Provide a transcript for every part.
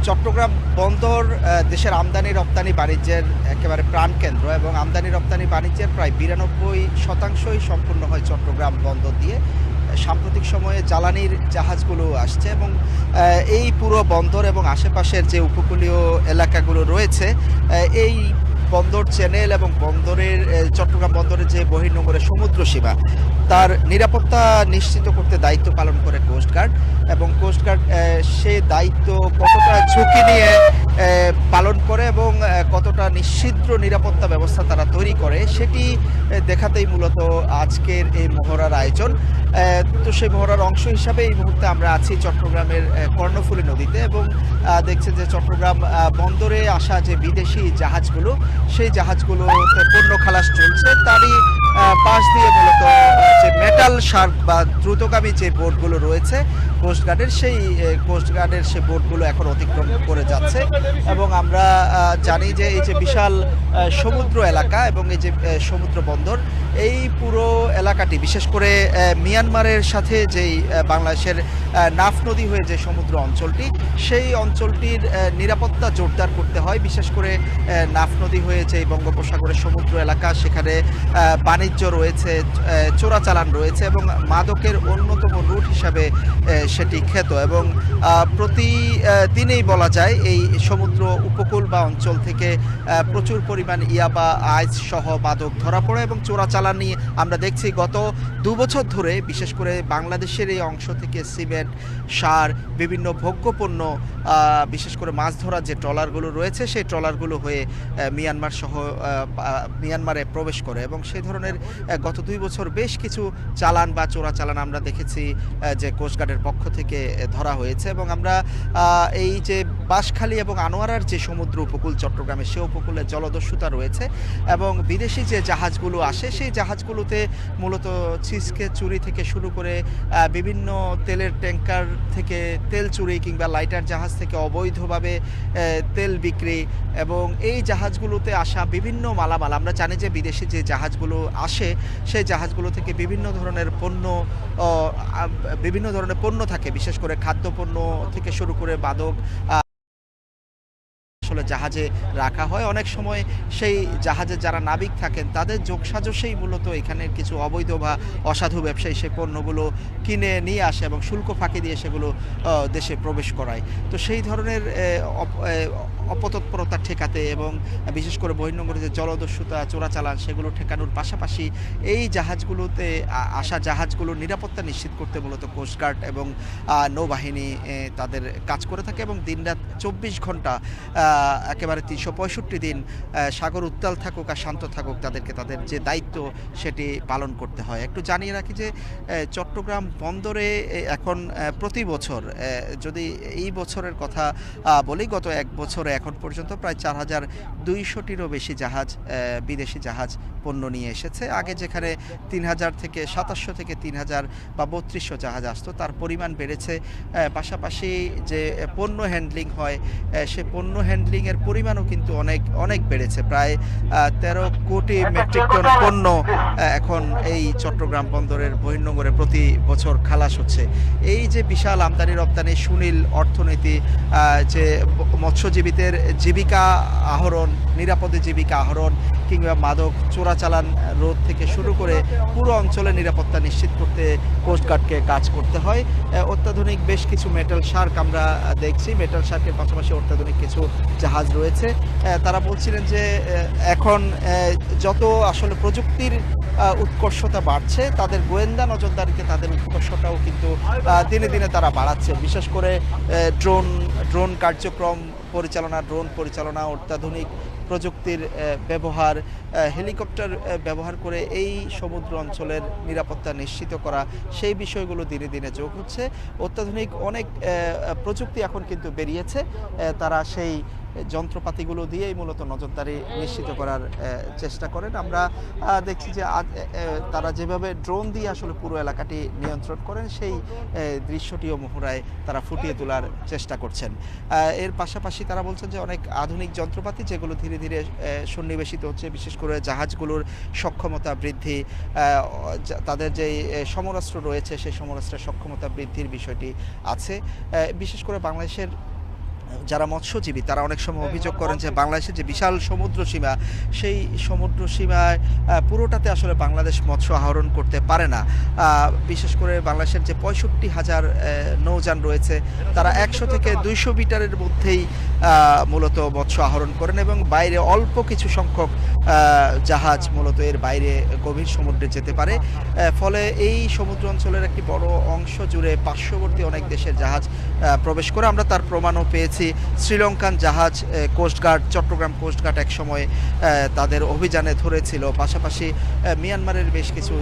চট্টগ্রাম বন্দর দেশের আমদানি রপ্তানি বাণিজ্যের একেবারে প্রাণকেন্দ্র এবং আমদানি রপ্তানি বাণিজ্যের প্রায় ৯২% সম্পূর্ণ হয় চট্টগ্রাম বন্দর দিয়ে। সাম্প্রতিক সময়ে জ্বালানির জাহাজগুলো আসছে এবং এই পুরো বন্দর এবং আশেপাশের যে উপকূলীয় এলাকাগুলো রয়েছে, এই বন্দর চ্যানেল এবং বন্দরের চট্টগ্রাম বন্দরের যে বহির্নোঙরের সমুদ্র সীমা, তার নিরাপত্তা নিশ্চিত করতে দায়িত্ব পালন করে কোস্টগার্ড। এবং কোস্টগার্ড সে দায়িত্ব কতটা ঝুঁকি নিয়ে পালন করে এবং কতটা নিশ্ছিদ্র নিরাপত্তা ব্যবস্থা তারা তৈরি করে, সেটি দেখাতেই মূলত আজকের এই মহড়ার আয়োজন। তো সেই মহড়ার অংশ হিসাবে এই মুহূর্তে আমরা আছি চট্টগ্রামের কর্ণফুলী নদীতে এবং দেখছেন যে চট্টগ্রাম বন্দরে আসা যে বিদেশি জাহাজগুলো, সেই জাহাজগুলোতে পণ্য খালাস চলছে। তারই পাশ দিয়ে মূলত যে মেটাল শার্ক বা দ্রুতগামী যে বোটগুলো রয়েছে কোস্টগার্ডের, সেই কোস্টগার্ডের সেই বোটগুলো এখন অতিক্রম করে যাচ্ছে। এবং আমরা জানি যে এই যে বিশাল সমুদ্র এলাকা এবং এই যে সমুদ্র বন্দর, এই পুরো এলাকাটি বিশেষ করে মিয়ানমারের সাথে যেই বাংলাদেশের নাফ নদী হয়ে যে সমুদ্র অঞ্চলটি, সেই অঞ্চলটির নিরাপত্তা জোরদার করতে হয়। বিশেষ করে নাফ নদী হয়ে যে বঙ্গোপসাগরের সমুদ্র এলাকা, সেখানে বাণিজ্য রয়েছে, চোরাচালান রয়েছে এবং মাদকের অন্যতম রুট হিসাবে সেটি খ্যাত। এবং প্রতিদিনেই বলা যায় এই সমুদ্র উপকূল বা অঞ্চল থেকে প্রচুর পরিমাণ ইয়াবা, আইস সহ মাদক ধরা পড়ে এবং চোরাচালানি আমরা দেখছি গত ২ বছর ধরে। বিশেষ করে বাংলাদেশের এই অংশ থেকে সিমেন্ট, সার, বিভিন্ন ভোগ্যপণ্য, বিশেষ করে মাছ ধরার যে ট্রলারগুলো রয়েছে, সেই ট্রলারগুলো হয়ে মিয়ানমার সহ মিয়ানমারে প্রবেশ করে এবং সেই ধরনের গত ২ বছর বেশ কিছু চালান বা চোরাচালান আমরা দেখেছি যে কোস্টগার্ডের পক্ষ থেকে ধরা হয়েছে। এবং আমরা এই যে বাঁশখালী এবং আনোয়ারার যে সমুদ্র উপকূল চট্টগ্রামে, সে উপকূলে জলদস্যুতা রয়েছে এবং বিদেশি যে জাহাজগুলো আসে, সেই জাহাজগুলোতে মূলত ছিচকে চুরি থেকে শুরু করে বিভিন্ন তেলের ট্যাঙ্কার থেকে তেল চুরি কিংবা লাইটার জাহাজ থেকে অবৈধভাবে তেল বিক্রি এবং এই জাহাজগুলোতে আসা বিভিন্ন মালামাল, আমরা জানি যে বিদেশি যে জাহাজগুলো আসে, সেই জাহাজগুলো থেকে বিভিন্ন ধরনের পণ্য থাকে, বিশেষ করে খাদ্যপণ্য থেকে শুরু করে মাদক আসলে জাহাজে রাখা হয়। অনেক সময় সেই জাহাজে যারা নাবিক থাকেন, তাদের যোগসাজশেই মূলত এখানের কিছু অবৈধ বা অসাধু ব্যবসায়ী সেই পণ্যগুলো কিনে নিয়ে আসে এবং শুল্ক ফাঁকি দিয়ে সেগুলো দেশে প্রবেশ করায়। তো সেই ধরনের অপতৎপরতা ঠেকাতে এবং বিশেষ করে বহির্নোঙরে যে জলদস্যুতা, চোরাচালান, সেগুলো ঠেকানোর পাশাপাশি এই জাহাজগুলোতে আসা জাহাজগুলোর নিরাপত্তা নিশ্চিত করতে মূলত কোস্টগার্ড এবং নৌবাহিনী তাদের কাজ করে থাকে এবং দিনরাত ২৪ ঘন্টা একেবারে ৩৬৫ দিন সাগর উত্তাল থাকুক আর শান্ত থাকুক, তাদেরকে তাদের যে দায়িত্ব সেটি পালন করতে হয়। একটু জানিয়ে রাখি যে চট্টগ্রাম বন্দরে এখন প্রতি বছর, যদি এই বছরের কথা বলি, গত ১ বছরে এখন পর্যন্ত প্রায় ৪,২০০টিরও বেশি জাহাজ, বিদেশি জাহাজ পণ্য নিয়ে এসেছে। আগে যেখানে ৩,০০০ থেকে ২৭০০ থেকে ৩,০০০ বা ৩২০০ জাহাজ আসতো, তার পরিমাণ বেড়েছে। পাশাপাশি যে পণ্য হ্যান্ডলিং হয়, সে পণ্য হ্যান্ডলিংয়ের পরিমাণও কিন্তু অনেক অনেক বেড়েছে। প্রায় ১৩ কোটি মেট্রিক টন পণ্য এখন এই চট্টগ্রাম বন্দরের বহির্নোঙরে প্রতি বছর খালাস হচ্ছে। এই যে বিশাল আমদানি রপ্তানি, সুনীল অর্থনীতি, যে মৎস্যজীবীদের জীবিকা আহরণ, নিরাপদে জীবিকা আহরণ কিংবা মাদক চোরাচালান রোধ থেকে শুরু করে পুরো অঞ্চলে নিরাপত্তা নিশ্চিত করতে কোস্টগার্ডকে কাজ করতে হয়। অত্যাধুনিক বেশ কিছু মেটাল শার্ক আমরা দেখছি। মেটাল শার্কের পাশাপাশি অত্যাধুনিক কিছু জাহাজ রয়েছে। তারা বলছিলেন যে এখন যত আসলে প্রযুক্তির উৎকর্ষতা বাড়ছে, তাদের গোয়েন্দা নজরদারিতে তাদের উৎকর্ষটাও কিন্তু দিনে দিনে তারা বাড়াচ্ছে। বিশেষ করে ড্রোন কার্যক্রম পরিচালনা, ড্রোন পরিচালনা, অত্যাধুনিক প্রযুক্তির ব্যবহার, হেলিকপ্টার ব্যবহার করে এই সমুদ্র অঞ্চলের নিরাপত্তা নিশ্চিত করা, সেই বিষয়গুলো দিনে দিনে যোগ হচ্ছে। অত্যাধুনিক অনেক প্রযুক্তি এখন কিন্তু বেরিয়েছে। তারা সেই যন্ত্রপাতিগুলো দিয়েই মূলত নজরদারি নিশ্চিত করার চেষ্টা করেন। আমরা দেখছি যে তারা যেভাবে ড্রোন দিয়ে আসলে পুরো এলাকাটি নিয়ন্ত্রণ করেন, সেই দৃশ্যটিও মহড়ায় তারা ফুটিয়ে তোলার চেষ্টা করছেন। এর পাশাপাশি তারা বলছেন যে অনেক আধুনিক যন্ত্রপাতি যেগুলো ধীরে ধীরে সন্নিবেশিত হচ্ছে, বিশেষ করে জাহাজগুলোর সক্ষমতা বৃদ্ধি, তাদের যে সমরাস্ত্র রয়েছে সেই সমরাস্ত্রের সক্ষমতা বৃদ্ধির বিষয়টি আছে। বিশেষ করে বাংলাদেশের যারা মৎস্যজীবী তারা অনেক সময় অভিযোগ করেন যে বাংলাদেশের যে বিশাল সমুদ্র সীমা, সেই সমুদ্র সীমায় পুরোটাতে আসলে বাংলাদেশ মৎস্য আহরণ করতে পারে না। বিশেষ করে বাংলাদেশের যে 65,000 নৌযান রয়েছে, তারা 100 থেকে 200 মিটারের মধ্যেই মূলত মৎস্য আহরণ করেন এবং বাইরে অল্প কিছু সংখ্যক জাহাজ মূলত এর বাইরে গভীর সমুদ্রে যেতে পারে। ফলে এই সমুদ্র অঞ্চলের একটি বড় অংশ জুড়ে পার্শ্ববর্তী অনেক দেশের জাহাজ প্রবেশ করে। আমরা তার প্রমাণও পেয়েছি। শ্রীলঙ্কান জাহাজ কোস্টগার্ড, চট্টগ্রাম কোস্টগার্ড একসময় তাদের অভিযানে ধরেছিল। পাশাপাশি মিয়ানমারের বেশ কিছু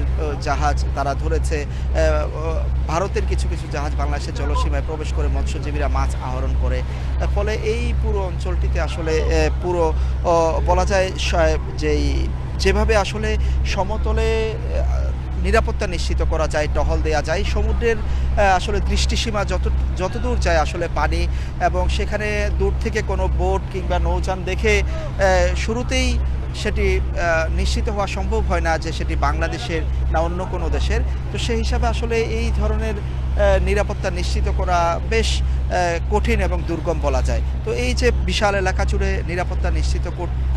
জাহাজ তারা ধরেছে। ভারতের কিছু কিছু জাহাজ বাংলাদেশের জলসীমায় প্রবেশ করে মৎস্যজীবীরা মাছ আহরণ করে। ফলে এই পুরো অঞ্চলটিতে আসলে পুরো বলা যায় যেভাবে আসলে সমতলে নিরাপত্তা নিশ্চিত করা যায়, টহল দেয়া যায়, সমুদ্রের আসলে দৃষ্টিসীমা যতদূর যায় আসলে পানি, এবং সেখানে দূর থেকে কোনো বোট কিংবা নৌযান দেখে শুরুতেই সেটি নিশ্চিত হওয়া সম্ভব হয় না যে সেটি বাংলাদেশের না অন্য কোনো দেশের। তো সেই হিসাবে আসলে এই ধরনের নিরাপত্তা নিশ্চিত করা বেশ কঠিন এবং দুর্গম বলা যায়। তো এই যে বিশাল এলাকা জুড়ে নিরাপত্তা নিশ্চিত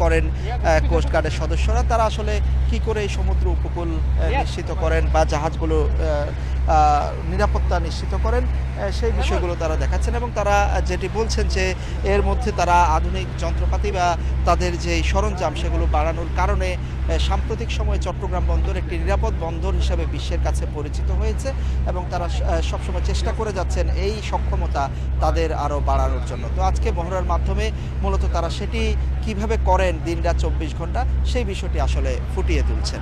করেন কোস্টগার্ডের সদস্যরা, তারা আসলে কি করে এই সমুদ্র উপকূল নিশ্চিত করেন বা জাহাজগুলো নিরাপত্তা নিশ্চিত করেন, সেই বিষয়গুলো তারা দেখাচ্ছেন। এবং তারা যেটি বলছেন যে এর মধ্যে তারা আধুনিক যন্ত্রপাতি বা তাদের যে সরঞ্জাম সেগুলো বাড়ানোর কারণে সাম্প্রতিক সময়ে চট্টগ্রাম বন্দর একটি নিরাপদ বন্দর হিসাবে বিশ্বের কাছে পরিচিত হয়েছে, এবং তারা সবসময় চেষ্টা করে যাচ্ছেন এই সক্ষমতা তাদের আরও বাড়ানোর জন্য। তো আজকে মহড়ার মাধ্যমে মূলত তারা সেটি কিভাবে করেন দিন রাত 24 ঘন্টা, সেই বিষয়টি আসলে ফুটিয়ে তুলছেন।